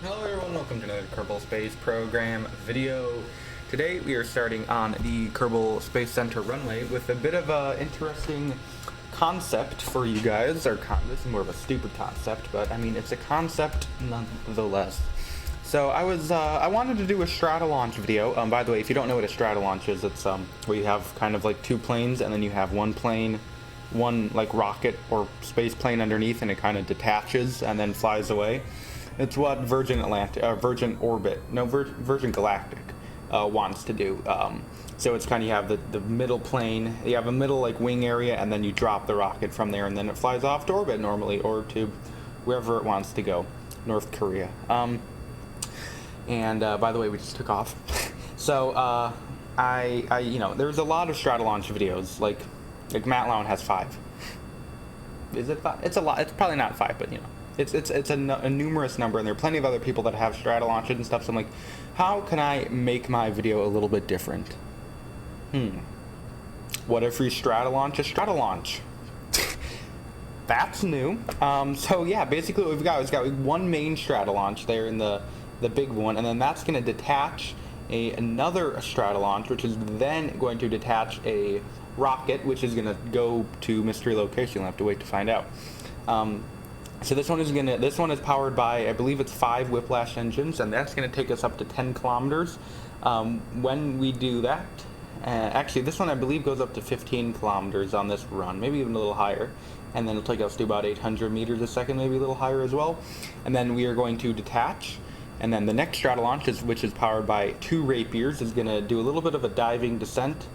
Hello everyone, welcome to another Kerbal Space Program video. Today we are starting on the Kerbal Space Center runway with a bit of an interesting concept for you guys. This is more of a stupid concept, but I mean it's a concept nonetheless. So I wanted to do a Stratolaunch video. By the way, if you don't know what a Stratolaunch is, it's where you have kind of like two planes and then you have one plane, one like rocket or space plane underneath, and it kind of detaches and then flies away. It's what Virgin Galactic wants to do. So it's kind of, you have the middle plane, you have a middle like wing area, and then you drop the rocket from there, and then it flies off to orbit normally, or to wherever it wants to go, North Korea. By the way, we just took off. So there's a lot of Stratolaunch videos. Like Matt Lown has 5. Is it 5? It's a lot. It's probably not 5, but it's a numerous number, and there are plenty of other people that have Stratolaunches and stuff. So I'm like, how can I make my video a little bit different? What if we Stratolaunch a Stratolaunch? That's new. So yeah, basically what we've got one main Stratolaunch there in the big one, and then that's going to detach another Stratolaunch, which is then going to detach a rocket, which is going to go to mystery location. You'll have to wait to find out. So this one is powered by, I believe it's 5 Whiplash engines, and that's going to take us up to 10 kilometers. When we do that, actually this one I believe goes up to 15 kilometers on this run, maybe even a little higher, and then it'll take us to about 800 meters a second, maybe a little higher as well. And then we are going to detach, and then the next Stratolaunch, which is powered by 2 Rapiers, is going to do a little bit of a diving descent,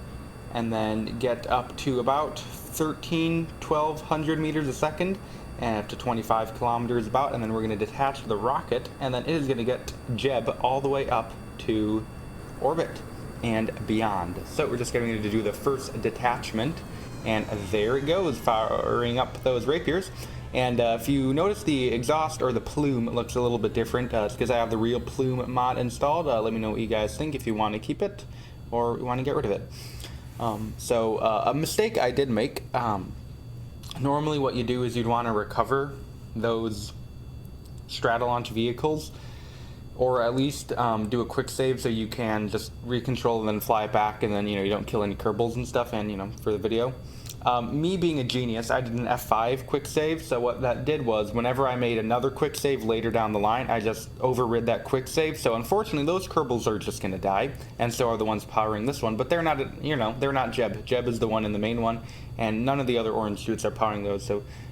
and then get up to about 1,200 meters a second, and up to 25 kilometers about, and then we're going to detach the rocket, and then it is going to get Jeb all the way up to orbit and beyond. So we're just going to do the first detachment, and there it goes, firing up those Rapiers. And if you notice, the exhaust, or the plume, looks a little bit different. It's because I have the real plume mod installed. Let me know what you guys think, if you want to keep it or you want to get rid of it. A mistake I did make, normally what you do is you'd want to recover those Stratolaunch vehicles, or at least do a quick save so you can just recontrol and then fly it back, and then you don't kill any Kerbals and stuff, and for the video. Me being a genius, I did an F5 quick save, so what that did was, whenever I made another quick save later down the line, I just overrid that quick save. So unfortunately those Kerbals are just gonna die, and so are the ones powering this one, but they're not, they're not Jeb. Jeb is the one in the main one, and none of the other orange suits are powering those,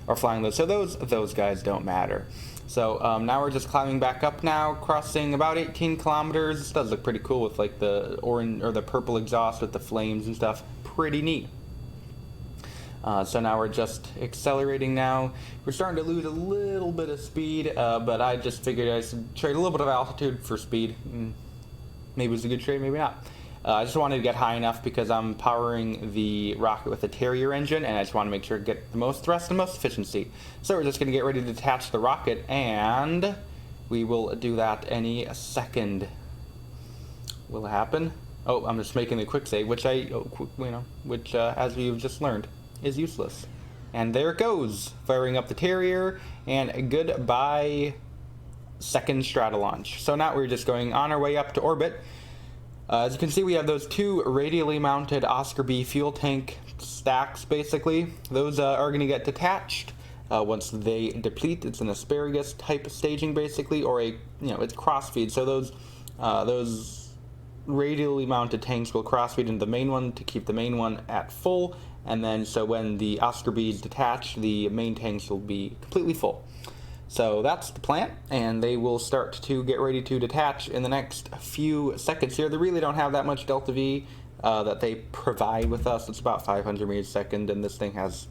or flying those, so those guys don't matter. So now we're just climbing back up now, crossing about 18 kilometers. This does look pretty cool with like the orange or the purple exhaust with the flames and stuff. Pretty neat. So now we're just accelerating now. We're starting to lose a little bit of speed, but I just figured I should trade a little bit of altitude for speed. Maybe it was a good trade, maybe not. I just wanted to get high enough because I'm powering the rocket with a Terrier engine, and I just want to make sure to get the most thrust and most efficiency. So we're just going to get ready to detach the rocket, and we will do that any second. Will it happen? Oh, I'm just making a quick save, which as we've just learned, is useless. And there it goes, firing up the Terrier, and goodbye second Stratolaunch. So now we're just going on our way up to orbit. As you can see, we have those 2 radially mounted Oscar B fuel tank stacks, basically. Those are going to get detached once they deplete. It's an asparagus type staging, basically, or it's crossfeed. So those radially mounted tanks will crossfeed into the main one to keep the main one at full, and then so when the Oscar B is detached, the main tanks will be completely full. So that's the plan, and they will start to get ready to detach in the next few seconds here. They really don't have that much delta V that they provide with us. It's about 500 meters a second, and this thing has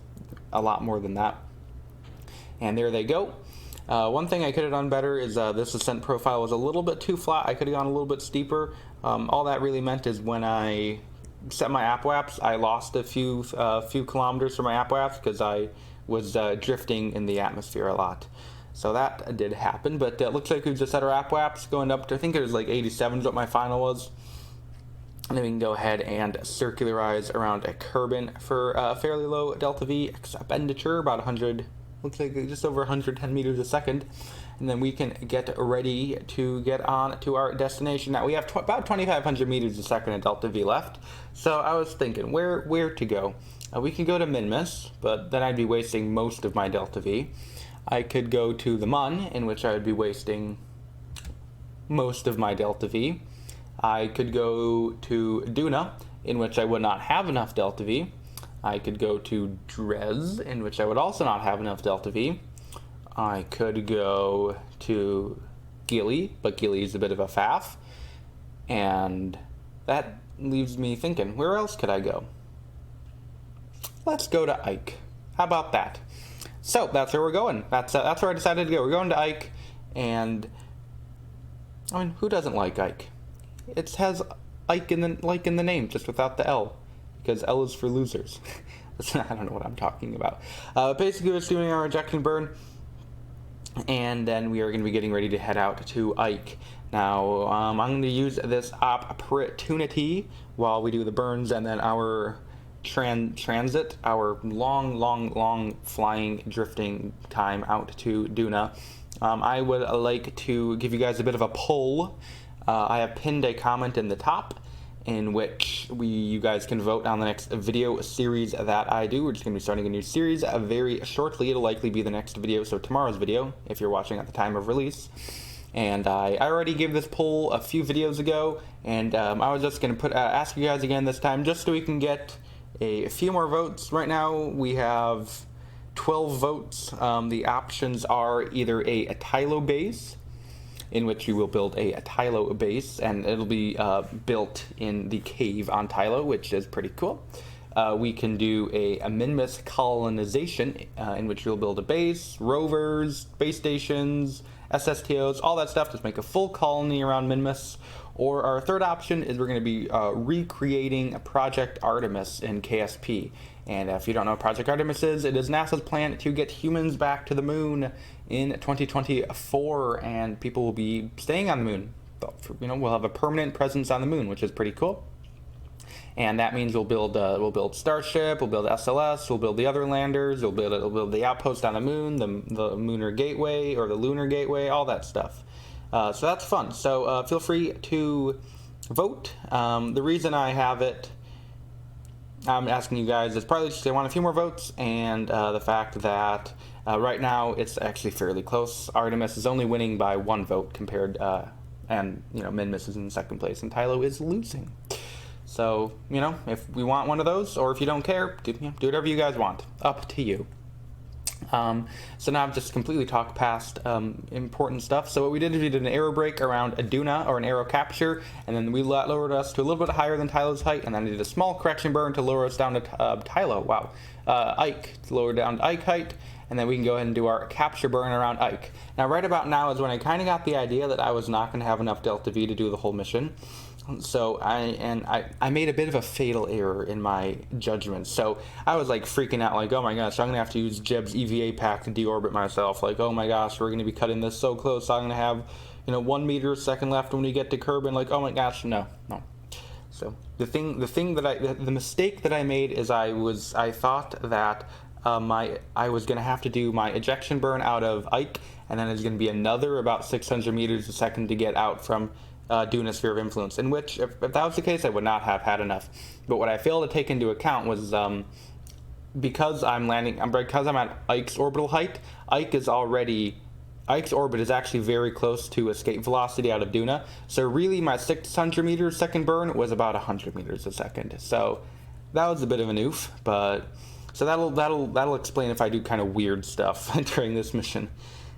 a lot more than that. And there they go. One thing I could have done better is this ascent profile was a little bit too flat. I could have gone a little bit steeper. All that really meant is when I set my APWAPS, I lost a few kilometers for my APWAPS because I was drifting in the atmosphere a lot. So that did happen, but it looks like we've just set our APWAPS going up to, I think it was like 87 is what my final was. And then we can go ahead and circularize around a Kerbin for fairly low delta V expenditure, about 100, looks like just over 110 meters a second. and then we can get ready to get on to our destination. Now we have about 2,500 meters a second at delta V left, so I was thinking where to go. We can go to Minmus, but then I'd be wasting most of my delta V. I could go to the Mun, in which I would be wasting most of my delta V. I could go to Duna, in which I would not have enough delta V. I could go to Drez, in which I would also not have enough delta V. I could go to Gilly, but Gilly is a bit of a faff. And that leaves me thinking, where else could I go? Let's go to Ike. How about that? So that's where we're going. That's where I decided to go. We're going to Ike, and I mean, who doesn't like Ike? It has Ike in the name, just without the L, because L is for losers. I don't know what I'm talking about. Basically, we're just doing our ejection burn, and then we are going to be getting ready to head out to Ike. Now, I'm going to use this opportunity while we do the burns, and then our transit, our long flying, drifting time out to Duna. I would like to give you guys a bit of a poll. I have pinned a comment in the top in which you guys can vote on the next video series that I do. We're just going to be starting a new series very shortly. It'll likely be the next video, so tomorrow's video, if you're watching at the time of release. And I already gave this poll a few videos ago, and I was just going to ask you guys again this time, just so we can get a few more votes. Right now, we have 12 votes. The options are either a Tylo base, in which you will build a Tylo base, and it'll be built in the cave on Tylo, which is pretty cool. We can do a Minmus colonization, in which you'll build a base, rovers, base stations, SSTOs, all that stuff, just make a full colony around Minmus. Or our third option is we're going to be recreating Project Artemis in KSP. And if you don't know what Project Artemis is, it is NASA's plan to get humans back to the moon in 2024, and people will be staying on the moon. We'll have a permanent presence on the moon, which is pretty cool. And that means we'll build Starship, we'll build SLS, we'll build the other landers, we'll build the outpost on the moon, the lunar gateway or the lunar gateway, all that stuff. So that's fun. So feel free to vote. The reason I have it, I'm asking you guys, is probably just I want a few more votes, and the fact that right now it's actually fairly close. Artemis is only winning by 1 vote compared, and Minmus is in second place, and Tylo is losing. So if we want one of those, or if you don't care, do whatever you guys want. Up to you. So now I've just completely talked past important stuff. So what we did is we did an aero brake around Aduna, or an aero capture, and then we lowered us to a little bit higher than Tylo's height, and then I did a small correction burn to lower us down to Tylo. Wow. Ike, to lower down to Ike height, and then we can go ahead and do our capture burn around Ike. Now right about now is when I kind of got the idea that I was not going to have enough delta V to do the whole mission. So I made a bit of a fatal error in my judgment. So I was like freaking out, like, oh my gosh, I'm gonna have to use Jeb's EVA pack to deorbit myself. Like, oh my gosh, we're gonna be cutting this so close. I'm gonna have 1 meter a second left when we get to Kerbal. Like, oh my gosh, no. So the mistake that I made is I thought that I was gonna have to do my ejection burn out of Ike, and then there's gonna be another about 600 meters a second to get out from Duna Sphere of Influence, in which, if that was the case, I would not have had enough. But what I failed to take into account was because I'm at Ike's orbital height, Ike's orbit is actually very close to escape velocity out of Duna. So really, my 600 meters a second burn was about 100 meters a second. So that was a bit of an oof, but so that'll explain if I do kind of weird stuff during this mission.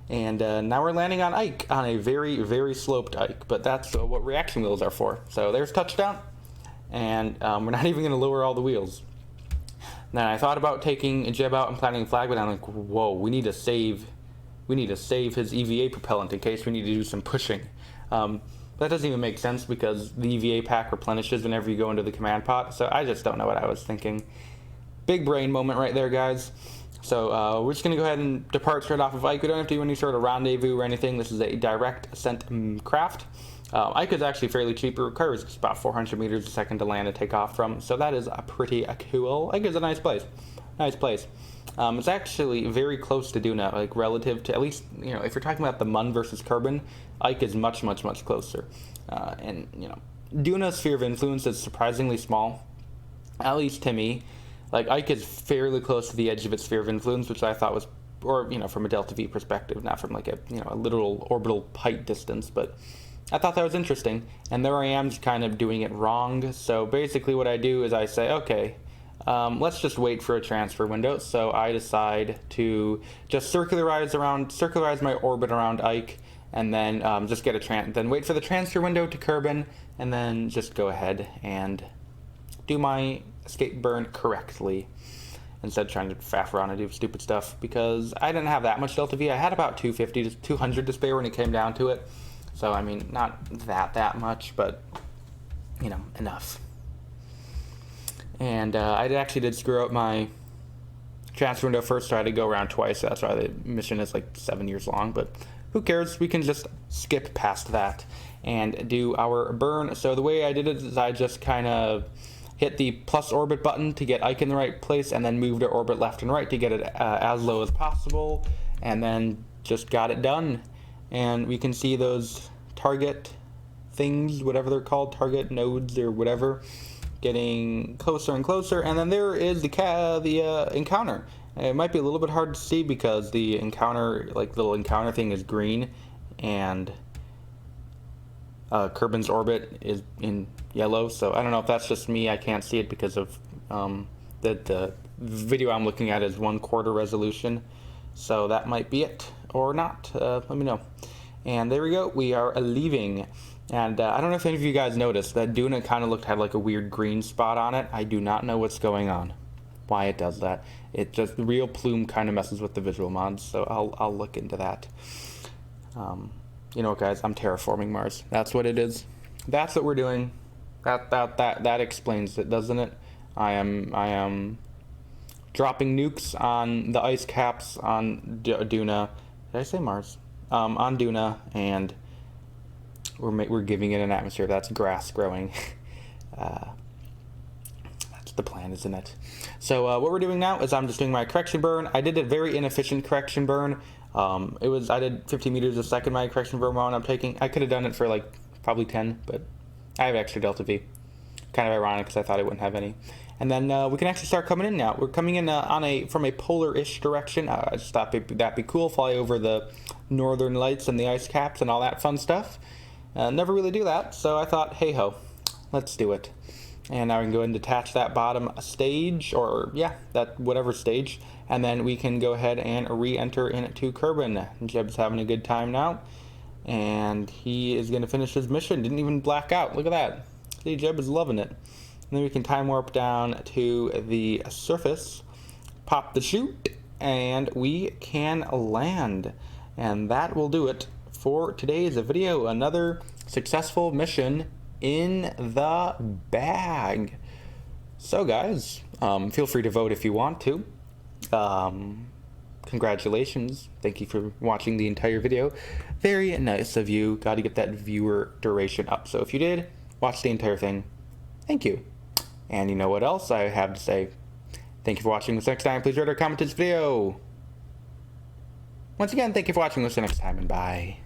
And now we're landing on Ike, on a very, very sloped Ike, but that's what reaction wheels are for. So there's touchdown, and we're not even going to lower all the wheels. Then I thought about taking Jeb out and planting a flag, but I'm like, whoa, we need to save his EVA propellant in case we need to do some pushing. That doesn't even make sense because the EVA pack replenishes whenever you go into the command pod, so I just don't know what I was thinking. Big brain moment right there, guys. So we're just going to go ahead and depart straight off of Ike. We don't have to do any sort of rendezvous or anything. This is a direct ascent craft. Ike is actually fairly cheap. It requires about 400 meters a second to land and take off from. So that is pretty cool. Ike is a nice place. It's actually very close to Duna, like relative to, at least, you know, if you're talking about the Mun versus Kerbin, Ike is much, much, much closer. And, you know, Duna's sphere of influence is surprisingly small, at least to me. Like, Ike is fairly close to the edge of its sphere of influence, which I thought was, or, you know, from a delta V perspective, not from like a, you know, a literal orbital height distance, but I thought that was interesting. And there I am just kind of doing it wrong. So basically what I do is I say, okay, let's just wait for a transfer window. So I decide to just circularize my orbit around Ike, and then just get then wait for the transfer window to Kerbin, and then just go ahead and do my escape burn correctly, instead of trying to faff around and do stupid stuff, because I didn't have that much delta V. I had about 250 to 200 to spare when it came down to it. So, I mean, not that much, but, you know, enough. And I actually did screw up my transfer window first, so I had to go around twice. That's why the mission is like 7 years long, but who cares? We can just skip past that and do our burn. So the way I did it is I just kind of hit the plus orbit button to get Ike in the right place, and then moved our orbit left and right to get it as low as possible, and then just got it done. And we can see those target things, whatever they're called, target nodes or whatever, getting closer and closer. And then there is the encounter. It might be a little bit hard to see because the encounter, like little encounter thing, is green, and Kerbin's orbit is in yellow. So I don't know if that's just me. I can't see it because of the video I'm looking at is 1/4 resolution. So that might be it or not. Let me know. And there we go. We are leaving. And I don't know if any of you guys noticed that Duna kind of had like a weird green spot on it. I do not know what's going on, why it does that. It just, the real plume kind of messes with the visual mods, so I'll look into that. You know what, guys? I'm terraforming Mars. That's what it is. That's what we're doing. That explains it, doesn't it? I am dropping nukes on the ice caps on Duna. Did I say Mars? On Duna, and we're giving it an atmosphere. That's grass growing. That's the plan, isn't it? So what we're doing now is I'm just doing my correction burn. I did a very inefficient correction burn. I did 50 meters a second my correction burn while I'm taking. I could have done it for like probably 10, but I have extra delta V. Kind of ironic because I thought I wouldn't have any. And then we can actually start coming in now. We're coming in from a polar-ish direction. I just thought that'd be cool. Fly over the northern lights and the ice caps and all that fun stuff. Never really do that, so I thought, hey ho, let's do it. And now we can go and detach that bottom stage, or yeah, that whatever stage, and then we can go ahead and re-enter into Kerbin. Jeb's having a good time now, and he is going to finish his mission. Didn't even black out. Look at that. See, Jeb is loving it. And then we can time warp down to the surface, pop the chute, and we can land. And that will do it for today's video. Another successful mission in the bag. So guys, feel free to vote if you want to. Congratulations. Thank you for watching the entire video. Very nice of you. Got to get that viewer duration up. So if you did watch the entire thing, thank you. And you know what else I have to say? Thank you for watching. This next time, please rate or comment this video. Once again, thank you for watching. This next time, and bye.